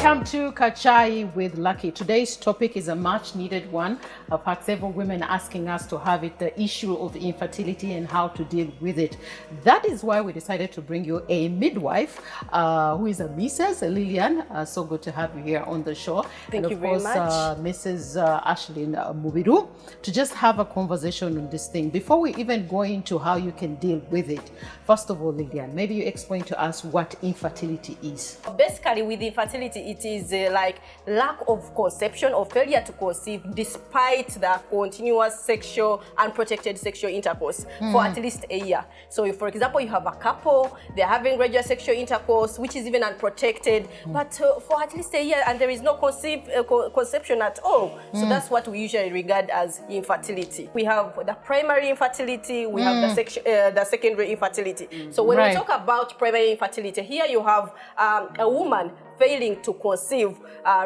Welcome to Kachai with Lucky. Today's topic is a much needed one. I've had several women asking us to have it, the issue of infertility and how to deal with it. That is why we decided to bring you a midwife who is a Mrs. Lillian. So good to have you here on the show. Thank you very much. Mrs. Ashlyn Mubiru, to just have a conversation on this thing. Before we even go into how you can deal with it, first of all, Lillian, maybe you explain to us what infertility is. Basically, with infertility, it is like lack of conception or failure to conceive despite the continuous sexual, unprotected sexual intercourse for at least a year. So if, for example, you have a couple, they're having regular sexual intercourse, which is even unprotected, but for at least a year, and there is no conception at all. So that's what we usually regard as infertility. We have the primary infertility, we have the secondary infertility. So when we talk about primary infertility, here you have a woman failing to conceive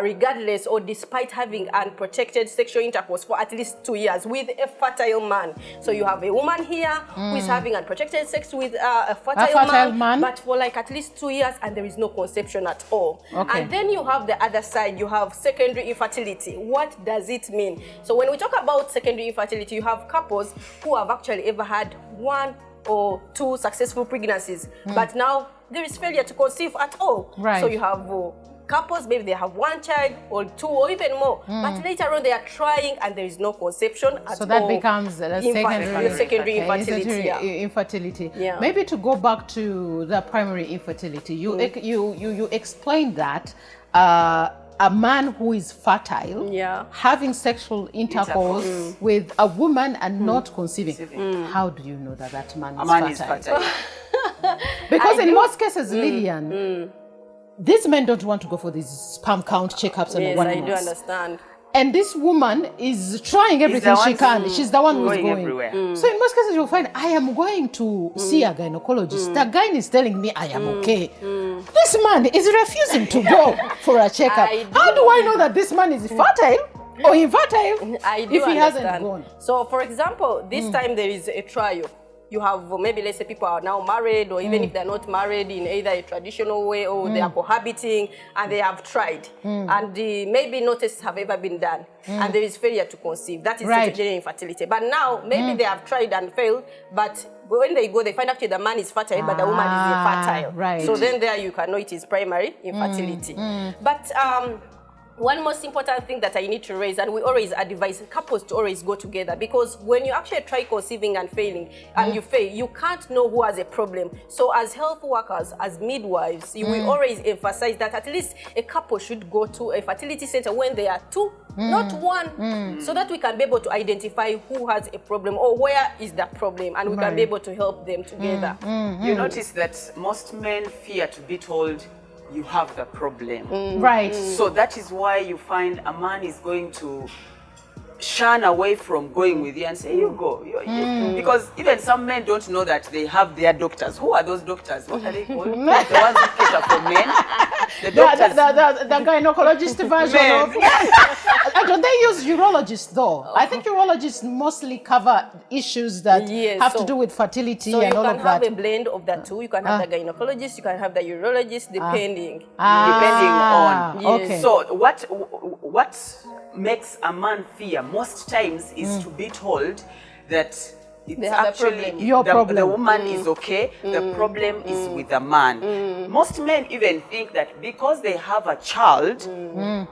regardless or despite having unprotected sexual intercourse for at least 2 years with a fertile man. So you have a woman here who is having unprotected sex with a fertile man, but for like at least 2 years, and there is no conception at all. And then you have the other side, you have secondary infertility. What does it mean? So when we talk about secondary infertility, you have couples who have actually ever had 1 or 2 successful pregnancies, but now there is failure to conceive at all. So you have couples, maybe they have 1 child or 2 or even more, but later on they are trying and there is no conception at all. So that becomes the secondary infertility. Infertility. Maybe to go back to the primary infertility, you explained that a man who is fertile, having sexual intercourse with a woman and not conceiving. How do you know that that man is fertile? Because in most cases, Lillian, these men don't want to go for these sperm count checkups and I do understand. And this woman is trying everything she can. She's the one who's going everywhere. So in most cases, you'll find, I am going to see a gynecologist. The guy is telling me I am okay. This man is refusing to go for a checkup. How do I know that this man is fertile or infertile if he hasn't gone? So for example, this time there is a trial. You have maybe, let's say, people are now married, or even if they're not married in either a traditional way or they are cohabiting and they have tried, and maybe no tests have ever been done, and there is failure to conceive. That is secondary infertility. But now maybe they have tried and failed, but when they go, they find actually the man is fertile, but the woman is infertile. So then there you can know it is primary infertility. But one most important thing that I need to raise, and we always advise couples to always go together, because when you actually try conceiving and failing, and you fail, you can't know who has a problem. So as health workers, as midwives, we always emphasize that at least a couple should go to a fertility center when they are 2, not 1, so that we can be able to identify who has a problem or where is the problem, and we can be able to help them together. You notice that most men fear to be told you have the problem. So that is why you find a man is going to shun away from going with you and say, you go. Because even some men don't know that they have their doctors. Who are those doctors? What are they called? The ones who cater for men. The doctors. The gynecologist version of... Don't they use urologists though? I think urologists mostly cover issues that have to do with fertility and all of that. So you can have a blend of the two. You can have the gynecologist, you can have the urologist, depending. Depending on. Okay. So what makes a man fear most times is to be told that it's actually the woman is okay, the problem is with the man. Most men even think that because they have a child,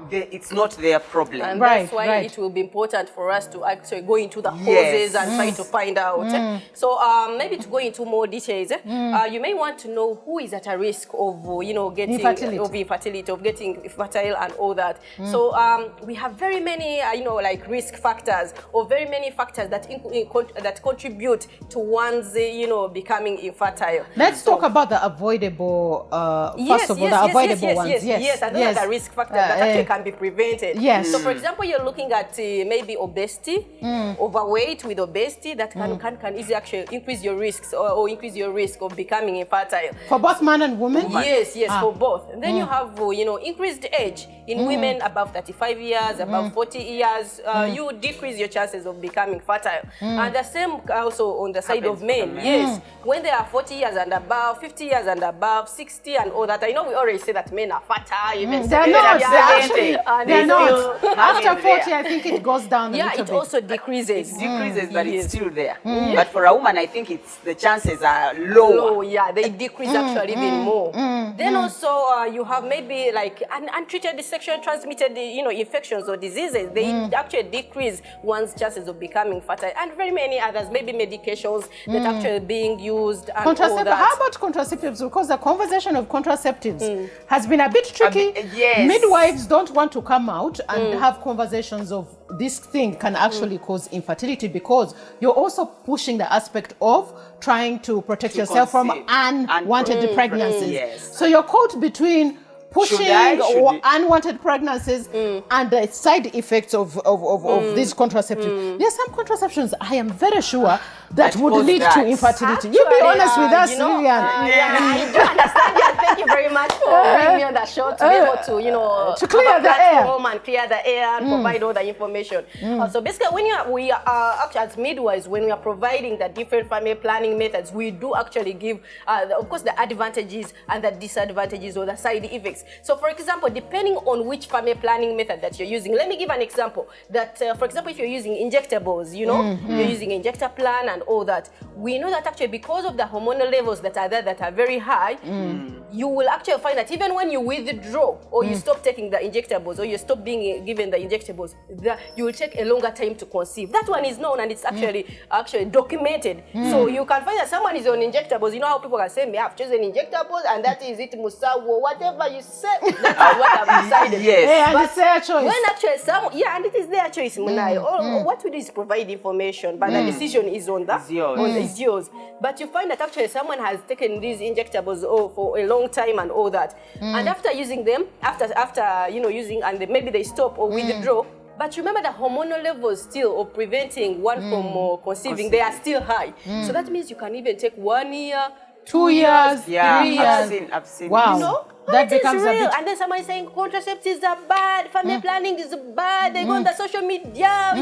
it's not their problem. And that's why it will be important for us to actually go into the causes and try to find out. So maybe to go into more details, you may want to know who is at a risk of getting infertility, of getting fertile and all that. So we have very many like risk factors, or very many factors that contribute to one's becoming infertile. Let's talk about the avoidable first of all, the avoidable ones. Yes, and those are the risk factors that actually can be prevented. So for example, you're looking at maybe obesity, overweight with obesity, that can easily actually increase your risks or increase your risk of becoming infertile. For both man and woman? Yes, for both. And then you have increased age in women above 35 years, above 40 years, you decrease your chances of becoming fertile. And the same also on the side of men. Yes, when they are 40 years and above, 50 years and above, 60 and all that. I know we already say that men are fatter. Even they're not. They're not. After 40, I think it goes down. Yeah, it also decreases. It decreases, but it's still there. But for a woman, I think the chances are lower. Yeah, they decrease actually even more. Then also you have maybe like untreated sexually transmitted, infections or diseases. They actually decrease one's chances of becoming fertile, and very many others, maybe medications that actually being used. And all that. How about contraceptives? Because the conversation of contraceptives has been a bit tricky. Yes. Midwives don't want to come out and have conversations of this thing can actually cause infertility, because you're also pushing the aspect of trying to protect yourself from unwanted pregnancies. Yes. So you're caught between pushing unwanted pregnancies and the side effects of these contraceptives. There are some contraceptions I am very sure that would lead to infertility. You be honest with us, Lillian. I do understand you, and thank you very much for bringing me on the show to be able to, to clear the air and clear the air and provide all the information. So basically, when we are actually as midwives, when we are providing the different family planning methods, we do actually give, of course, the advantages and the disadvantages or the side effects. So, for example, depending on which family planning method that you're using, let me give an example. That, for example, if you're using injectables, you're using injector plan and all that, we know that actually because of the hormonal levels that are there that are very high, you will actually find that even when you withdraw or you stop taking the injectables or you stop being given the injectables, you will take a longer time to conceive. That one is known and it's actually documented. So you can find that someone is on injectables. You know how people can say, I've chosen injectables and that is it, Musawo, whatever you say, that's what I've decided. And it's their choice. When actually and it is their choice, Munai. What we do is provide information, but the decision is on that. It's yours. But you find that actually someone has taken these injectables for a long time and all that. And after using them, after using, and maybe they stop or withdraw, but remember the hormonal levels still of preventing one from conceiving, they are still high. So that means you can even take 1 year, 2 years, 3 years. I've seen. Wow. That becomes real. a bit... And then someone is saying contraceptives are bad, family planning is bad, they go on the social media,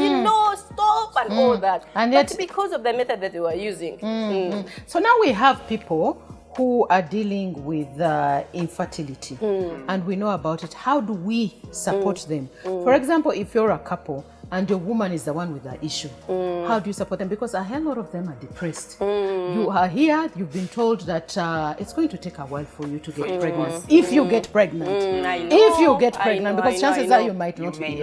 stop and all that. And yet, but because of the method that they were using. So now we have people who are dealing with infertility and we know about it. How do we support them? For example, if you're a couple and your woman is the one with the issue, how do you support them? Because a hell lot of them are depressed. You are here, you've been told that it's going to take a while for you to get pregnant. If you get pregnant. If you get pregnant, because chances are you might not be.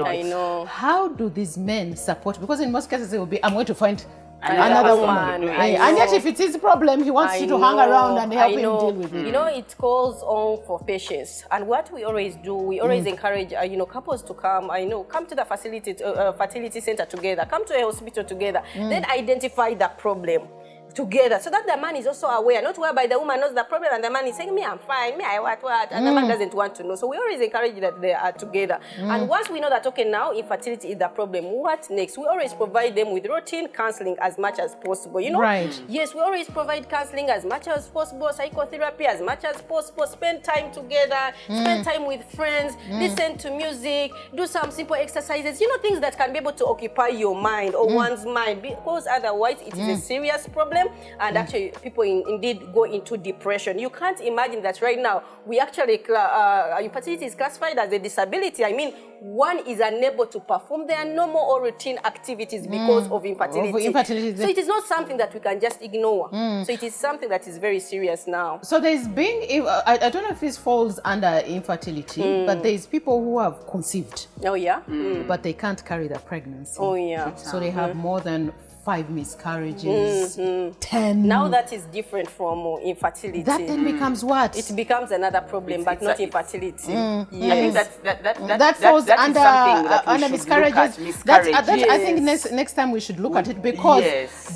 How do these men support? Because in most cases it will be, I'm going to find another woman. And yet if it's his problem, he wants you to hang around and help him deal with it. It calls on for patience. And what we always do, we always encourage couples to come, come to the fertility center together, come to a hospital together, then identify the problem together, so that the man is also aware, not whereby the woman knows the problem and the man is saying, me, I'm fine, me, I what, and the man doesn't want to know. So we always encourage that they are together. And once we know that, okay, now infertility is the problem, what next? We always provide them with routine counseling as much as possible, Right. Yes, we always provide counseling as much as possible, psychotherapy as much as possible, spend time together, spend time with friends, listen to music, do some simple exercises, things that can be able to occupy your mind or one's mind, because otherwise it is a serious problem. And actually, people indeed go into depression. You can't imagine that right now, we actually, infertility is classified as a disability. I mean, one is unable to perform their normal or routine activities because of infertility. So it is not something that we can just ignore. So it is something that is very serious now. So there's been, I don't know if this falls under infertility, but there's people who have conceived. Oh, yeah? But they can't carry the pregnancy. Oh, yeah. So they have more than 5 miscarriages, 10. Now that is different from infertility. That then becomes what? It becomes another problem, but not infertility. I think that falls under miscarriages. I think next time we should look at it, because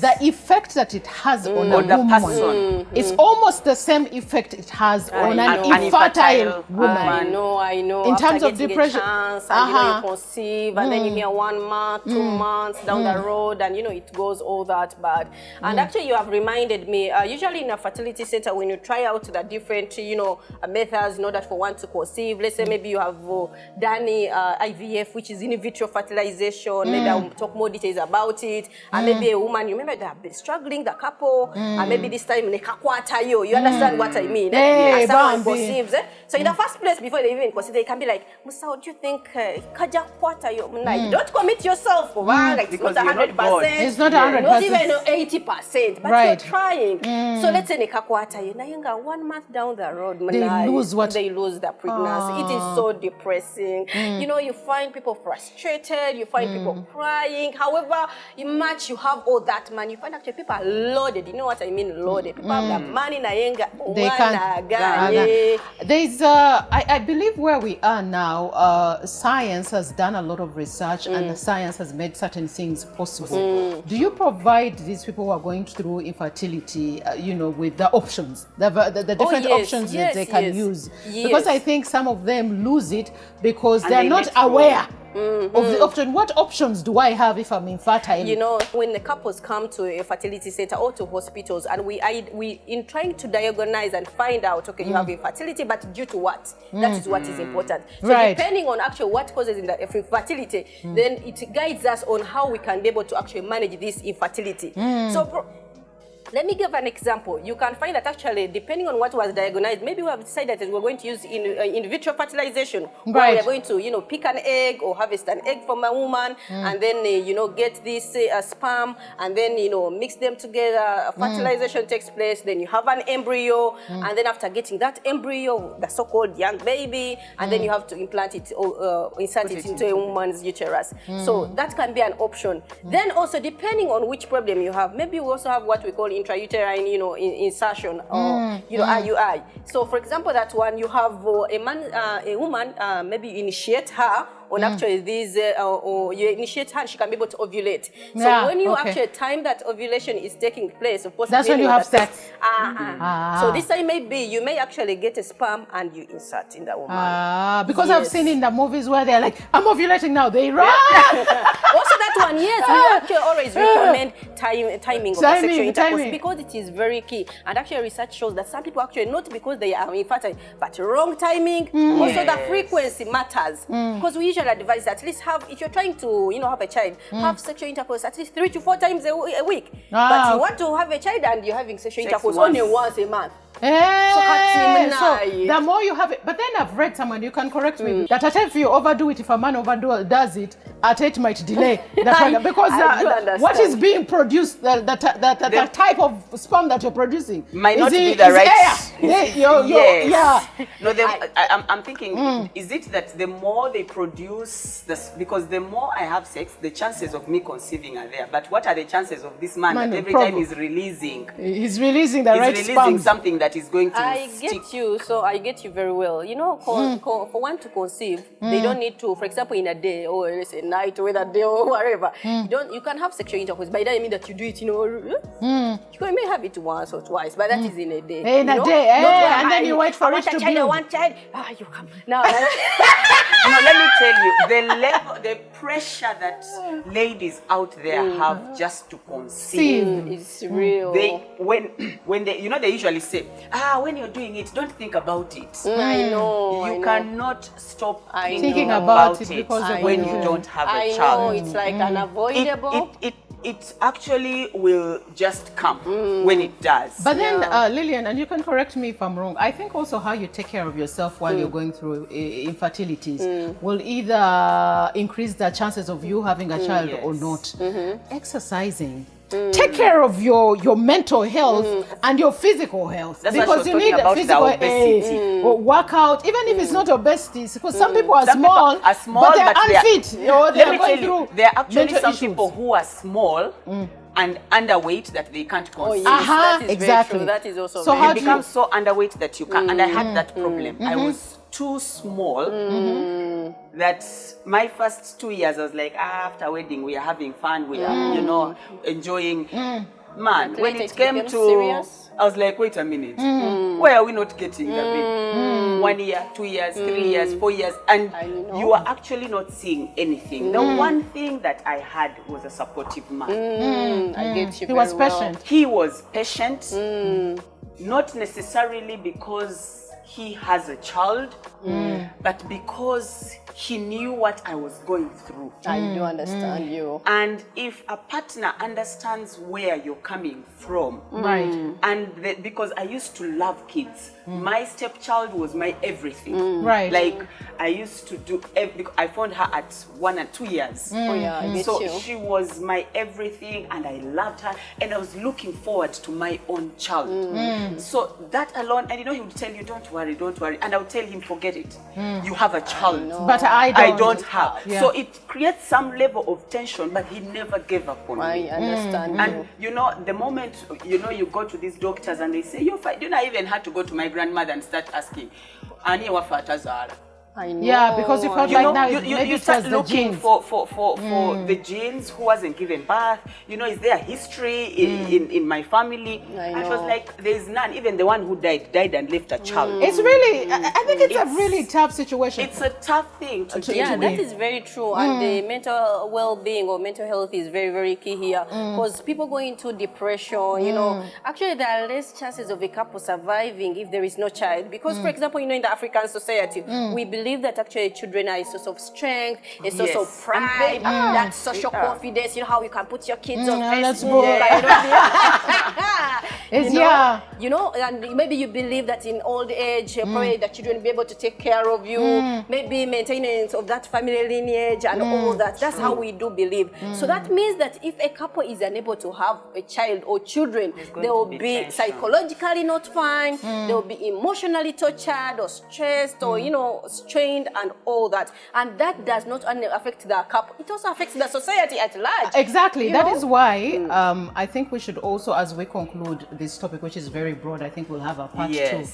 the effect that it has on a woman, it's almost the same effect it has on an infertile woman. I know. In terms of depression, you conceive, and then you hear 1 month, 2 months down the road, and it goes goes all that bad. And actually, you have reminded me, usually in a fertility center, when you try out the different, methods in order for one to conceive, let's say maybe you have done IVF, which is in vitro fertilization, maybe I'll talk more details about it, and maybe a woman, you remember they have been struggling, the couple, and maybe this time, you understand what I mean? And someone conceives. So in the first place, before they even consider, they can be like, Musa, what do you think? Don't commit yourself, like it's not 100%. It's not 100%. Not even 80%, but you're trying. So let's say Nekakwata, 1 month down the road, they lose what? They lose the pregnancy. It is so depressing. You find people frustrated, you find people crying. However much you have all that money, you find actually people are loaded. You know what I mean, loaded. People have the money, they can't. There's, I believe where we are now, science has done a lot of research and the science has made certain things possible. Do you provide these people who are going through infertility, with the options, the different options that they can use? Because I think some of them lose it because they're not aware of the option. What options do I have if I'm infertile? When the couples come to a fertility center or to hospitals, and we in trying to diagnose and find out, okay, you have infertility, but due to what? That is what is important. So depending on actually what causes infertility, then it guides us on how we can be able to actually manage this infertility. So let me give an example. You can find that actually, depending on what was diagnosed, maybe we have decided that we're going to use in vitro fertilization, where we're going to, pick an egg or harvest an egg from a woman, and then, get this sperm, and then, mix them together. Fertilization takes place. Then you have an embryo, and then after getting that embryo, the so-called young baby, and then you have to implant it or insert it into a woman's uterus. So that can be an option. Then also, depending on which problem you have, maybe we also have what we call intrauterine, insertion or IUI. So, for example, that one you have a woman, maybe you initiate her on actually these, or you initiate her, and she can be able to ovulate. So when you actually time that ovulation is taking place, of course, that's when you have sex. So this time maybe you may actually get a sperm and you insert in the woman. Because I've seen in the movies where they're like, I'm ovulating now, they run. Also that one, yes, we actually always recommend timing of the sexual intercourse because it is very key. And actually research shows that some people actually, not because they are infertile, but wrong timing. Also the frequency matters. Because we usually advise that at least have, if you're trying to, have a child, have sexual intercourse at least 3 to 4 times a week. But you want to have a child and you're having sexual intercourse only once a month. So the more you have it, but then I've read someone, you can correct me, that at if you overdo it, if a man does it, at it might delay the pregnancy because what is being produced, the type of sperm that you're producing might not be the right. No, I'm thinking, is it that the more they produce this, because the more I have sex, the chances of me conceiving are there. But what are the chances of this man that every time he's releasing? He's releasing the right sperm. Something that is going to I get you very well. For one to conceive, they don't need to, for example, in a day or a night or a day or whatever. You can have sexual intercourse, but it doesn't mean that you do it, you may have it once or twice, but that is in a day. In a day, and then you wait for it to bloom. One child, you come. No, let me tell you, the pressure that ladies out there have just to conceive is real. When they usually say, when you're doing it, don't think about it. I know. You cannot stop thinking about it because when you don't have a child. It's like unavoidable. It actually will just come when it does. But then, Lillian, and you can correct me if I'm wrong, I think also how you take care of yourself while you're going through infertilities will either increase the chances of you having a child or not. Exercising. Take care of your mental health and your physical health. That's because you need a physical workout, even if it's not obesity, because some people are small, but they're unfit. They're going through there are actually some people who are small and underweight that they can't conceive. That is exactly. Very true. That is also so very you become so underweight that you can't. And I had that problem. I was too small that my first 2 years I was like, after wedding we are having fun, we are enjoying. Man, when it came to serious? I was like, wait a minute. Why are we not getting the baby? 1 year, 2 years, 3 years, 4 years, and you are actually not seeing anything. The one thing that I had was a supportive man. I get you. He was patient. He was patient, not necessarily because he has a child, but because he knew what I was going through. I do understand you. And if a partner understands where you're coming from, right, and because I used to love kids, my stepchild was my everything. Right. Like I used to do, I found her at 1 and 2 years. Oh yeah, I get you. So she was my everything, and I loved her, and I was looking forward to my own child. So that alone, and he would tell you, don't worry, and I would tell him, forget it. You have a child. But I don't have. Yeah. So it creates some level of tension, but he never gave up on me. I understand. And the moment you go to these doctors and they say you're fine. I even had to go to my grandmother and start asking, Ani wafatazara. I know. Yeah, because you felt like now you start looking for the genes, who hasn't given birth. Is there a history in my family? And it was like there's none. Even the one who died and left a child. It's really, I think it's a really tough situation. It's a tough thing to deal Yeah, with. that is very true. And the mental well-being or mental health is very, very key here. Because people go into depression, actually there are less chances of a couple surviving if there is no child. Because, for example, in the African society, we believe that actually children are a source of strength, a source of pride, that social confidence. How you can put your kids on Facebook. And maybe you believe that in old age, probably the children will be able to take care of you, maybe maintenance of that family lineage and all that. That's how we do believe. So that means that if a couple is unable to have a child or children, they will be psychologically not fine, they will be emotionally tortured or stressed or, strained and all that. And that does not only affect the couple, it also affects the society at large. Exactly. That is why I think we should also, as we conclude this topic, which is very broad, I think we'll have a part 2.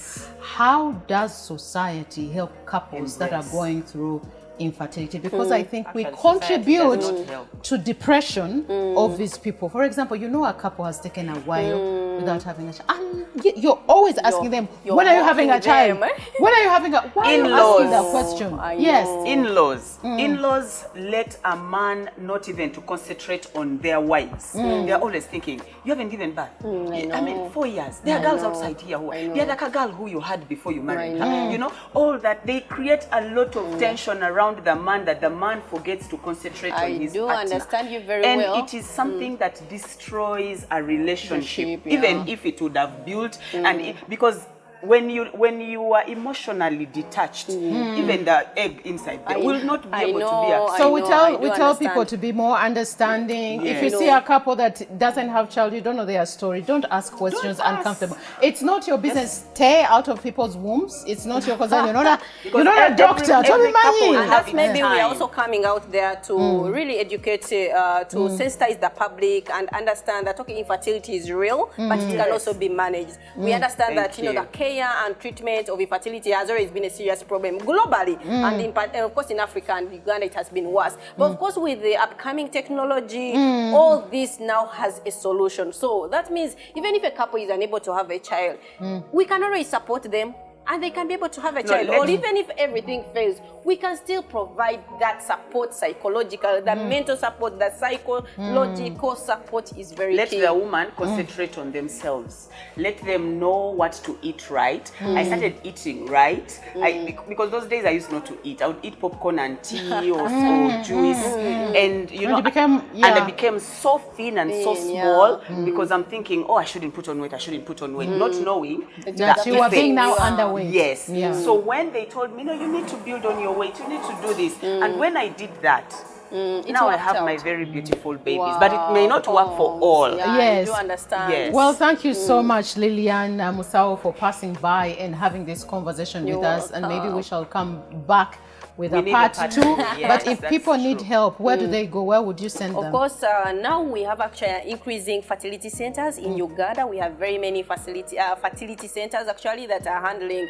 How does society help couples that are going through infertility? Because I think we contribute to depression of these people. For example, a couple has taken a while without having a child. You're always asking them, when are you having a child? When are you having a... Why are you asking that question? Yes. In-laws let a man not even to concentrate on their wives. They're always thinking, you haven't given birth. I mean, 4 years. There are girls outside here they're like a girl who you had before you married her. All that. They create a lot of tension around the man, that the man forgets to concentrate on his partner. I do understand you very well. And it is something that destroys a relationship, even if it would have built, because when you are emotionally detached, even the egg inside there will not be able to be accepted. So we tell people to be more understanding. If you see a couple that doesn't have child, you don't know their story, don't ask questions uncomfortable. It's not your business. Stay out of people's wombs. It's not your concern. You're not a doctor. And that's maybe we are also coming out there to really educate, to sensitize the public and understand that infertility is real, but it can also be managed. We understand that the care and treatment of infertility has always been a serious problem globally, and of course in Africa and Uganda it has been worse. But of course with the upcoming technology, all this now has a solution. So that means even if a couple is unable to have a child, we can always support them and they can be able to have a child. Or even if everything fails, we can still provide that support, psychological, the mental support, the psychological support is very key. Let the woman concentrate on themselves. Let them know what to eat right. I started eating right. Because those days I used not to eat. I would eat popcorn and tea or juice. And I became so thin and so small because I'm thinking, I shouldn't put on weight, not knowing that you are being now underweight. Yes. So when they told me, you need to build on your weight, you need to do this. And when I did that, now I have my very beautiful babies. But it may not work for all. Yes. I do understand. Yes. Well, thank you so much, Lillian Musao, for passing by and having this conversation with us. And maybe we shall come back with a part 2. Yes, but if people need help, where do they go? Where would you send them? Of course, now we have actually increasing fertility centers in Uganda. We have very many fertility centers actually that are handling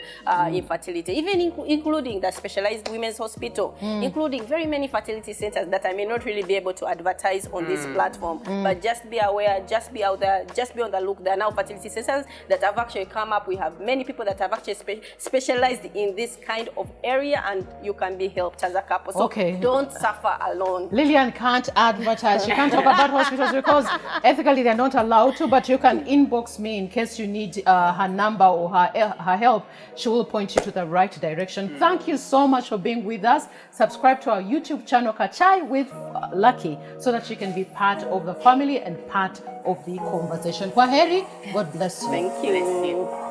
infertility, even including the specialized women's hospital, including very many fertility centers that I may not really be able to advertise on this platform. But just be aware, just be out there, just be on the look. There are now fertility centers that have actually come up. We have many people that have actually specialized in this kind of area, and you can be helped as a couple. So don't suffer alone. Lillian can't advertise. She can't talk about hospitals because ethically they're not allowed to, but you can inbox me in case you need her number or her help. She will point you to the right direction. Thank you so much for being with us. Subscribe to our YouTube channel, Kachai with Lucky, so that you can be part of the family and part of the conversation. Kwaheri, God bless you. Thank you.